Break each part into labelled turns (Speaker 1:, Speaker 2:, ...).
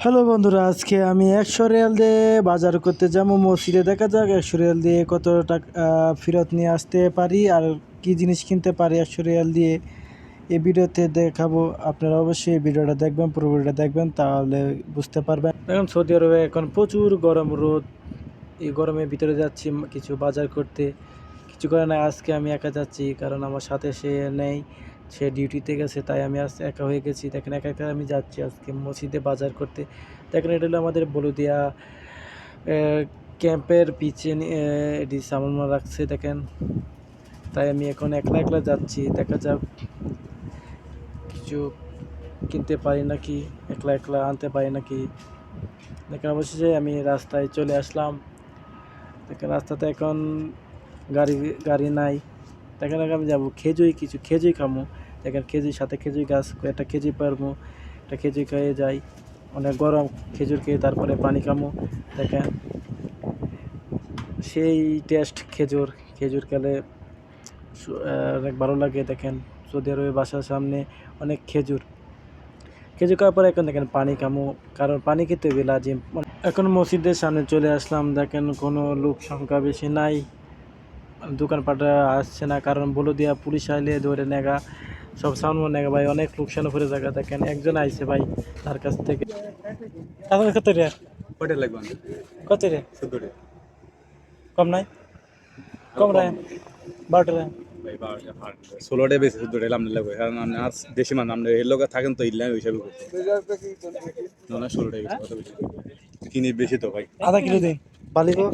Speaker 1: Hello বন্ধুরা, আজকে আমি 100 রিয়াল দিয়ে বাজার করতে যাবো মসজিদে। দেখা যাক 100 রিয়াল দিয়ে কত টাকা ফেরত নিয়ে আসতে পারি আর কি জিনিস কিনতে পারি 100 রিয়াল দিয়ে। এই ভিডিওতে দেখাবো, আপনারা অবশ্যই এই ভিডিওটা দেখবেন, পুরো ভিডিওটা দেখবেন, তাহলে বুঝতে পারবেন। এখন সৌদি আরবে এখন প্রচুর গরম রোদ, এই গরমের ভিতরে যাচ্ছি কিছু বাজার করতে। কিছু করে না, আজকে আমি একা যাচ্ছি, কারণ আমার সাথে সে নেই, সে ডিউটিতে গেছে, তাই আমি আজ একা হয়ে গেছি। দেখেন একা একা আমি যাচ্ছি আজকে মসজিদে বাজার করতে। দেখেন এটা হলো আমাদের বলুদিয়া ক্যাম্পের পিছে এটি সামান রাখছে দেখেন। তাই আমি এখন একলা একলা যাচ্ছি, দেখা যাক কিছু কিনতে পারি নাকি, একলা একলা আনতে পারি নাকি। দেখেন অবশেষে আমি রাস্তায় চলে আসলাম। দেখেন রাস্তাতে এখন গাড়ি গাড়ি নাই। দেখেন আমি যাবো কিছু খেজুরি খামো। দেখেন খেজুর সাথে খেজুর গাছ, একটা খেজুর পারবো, একটা খেজুর খেয়ে যাই। অনেক গরম, খেজুর খেয়ে তারপরে পানি খামো। দেখেন সেই টেস্ট খেজুর, খেজুর খেলে অনেক ভালো লাগে। দেখেন সৌদি আরবের বাসার সামনে অনেক খেজুর খাওয়ার পরে এখন দেখেন পানি খামো, কারণ পানি খেতে হবে লাজিম। এখন মসজিদের সামনে চলে আসলাম। দেখেন কোনো লোক সংখ্যা বেশি নাই, দোকানপাট আসছে না, কারণ বলে দিয়া পুলিশ আইলে ধরে নেগা, সব সামনে নেগা ভাই, অনেক লোকসান করে জায়গা। দেখেন একজন আইছে ভাই, তার কাছ থেকে কত রে,
Speaker 2: কয়টা লাগবে?
Speaker 1: কত রে,
Speaker 2: 14 টা।
Speaker 1: কম নাই, কম রে, 12 রে।
Speaker 2: ভাই 12টা ফার 16টা বেশি 14টা আমনে লাগবে, কারণ আপনি আর দেশি মান আপনি এর লগে থাকেন তো ইল্লা হিসাবে করতে না না 16টা বেশি কত বেশি কিনি বেশি তো ভাই।
Speaker 1: আধা কিলো দিন বালিগো,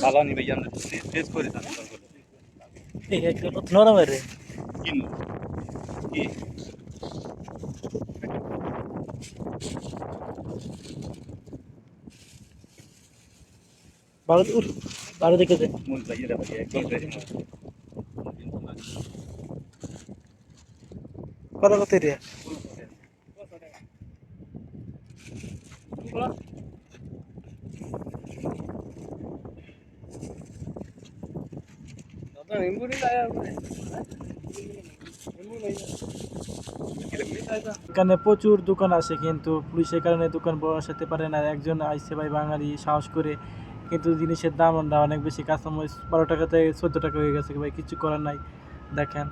Speaker 2: ভালো নি ভাই, আমরা টেস্ট করে জানি
Speaker 1: এই এক নরম রে।
Speaker 2: কিনো কি
Speaker 1: বারো উঠ, বারো দেখে দে।
Speaker 2: মন চাই এটা ভাই একদম রেডি।
Speaker 1: কত কত রে, এখানে প্রচুর দোকান আছে, কিন্তু পুলিশের কারণে দোকান বসাতে পারে না। একজন আইসে ভাই বাঙালি সাহস করে, কিন্তু জিনিসের দাম অনেক বেশি। কাঁচামরিচ 12 টাকা থেকে 14 টাকা হয়ে গেছে ভাই, কিছু করার নাই। দেখেন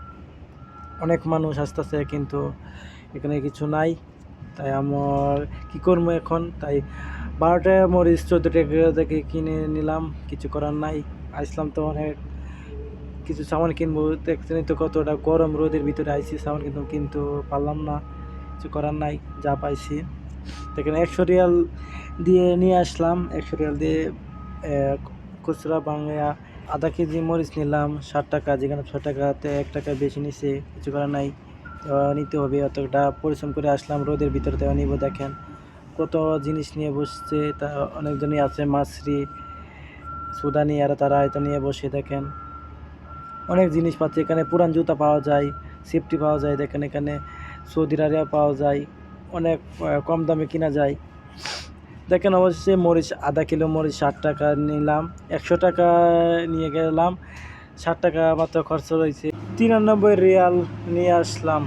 Speaker 1: অনেক মানুষ আসতেছে, কিন্তু এখানে কিছু নাই। তাই আমার কি করবো এখন, তাই 12টা মরিচ 14 টাকা থেকে কিনে নিলাম, কিছু করার নাই। আসলাম তো অনেক কিছু সামান কিনবো, দেখছেন তো কতটা গরম, রোদের ভিতরে আইসি সামান কিন্তু পারলাম না, কিছু করার নাই, যা পাইছি। দেখেন 100 রিয়াল দিয়ে নিয়ে আসলাম, 100 রিয়াল দিয়ে খুচরা বাংলা আধা কেজি মরিচ নিলাম 60 টাকা, যেখানে 6 টাকাতে 1 টাকা বেশি নিছে, কিছু করার নাই। তো নিতে হবে, অতটা পরিশ্রম করে আসলাম রোদের ভিতরে, তো নিব। দেখেন কত জিনিস নিয়ে বসছে, তা অনেকজনই আছে, মাছরি সুদানি, আর তারা এটা নিয়ে বসে। দেখেন অনেক জিনিস পাচ্ছি এখানে, পুরান জুতা পাওয়া যায়, সেফটি পাওয়া যায়। দেখেন এখানে সৌদি আরবে পাওয়া যায়, অনেক কম দামে কিনা যায়। দেখেন অবশ্যই মরিচ, আধা কিলো মরিচ 60 টাকা নিলাম, 100 টাকা নিয়ে গেলাম, 60 টাকা মাত্র খরচ রয়েছে। 93 রিয়াল নিয়ে আসলাম।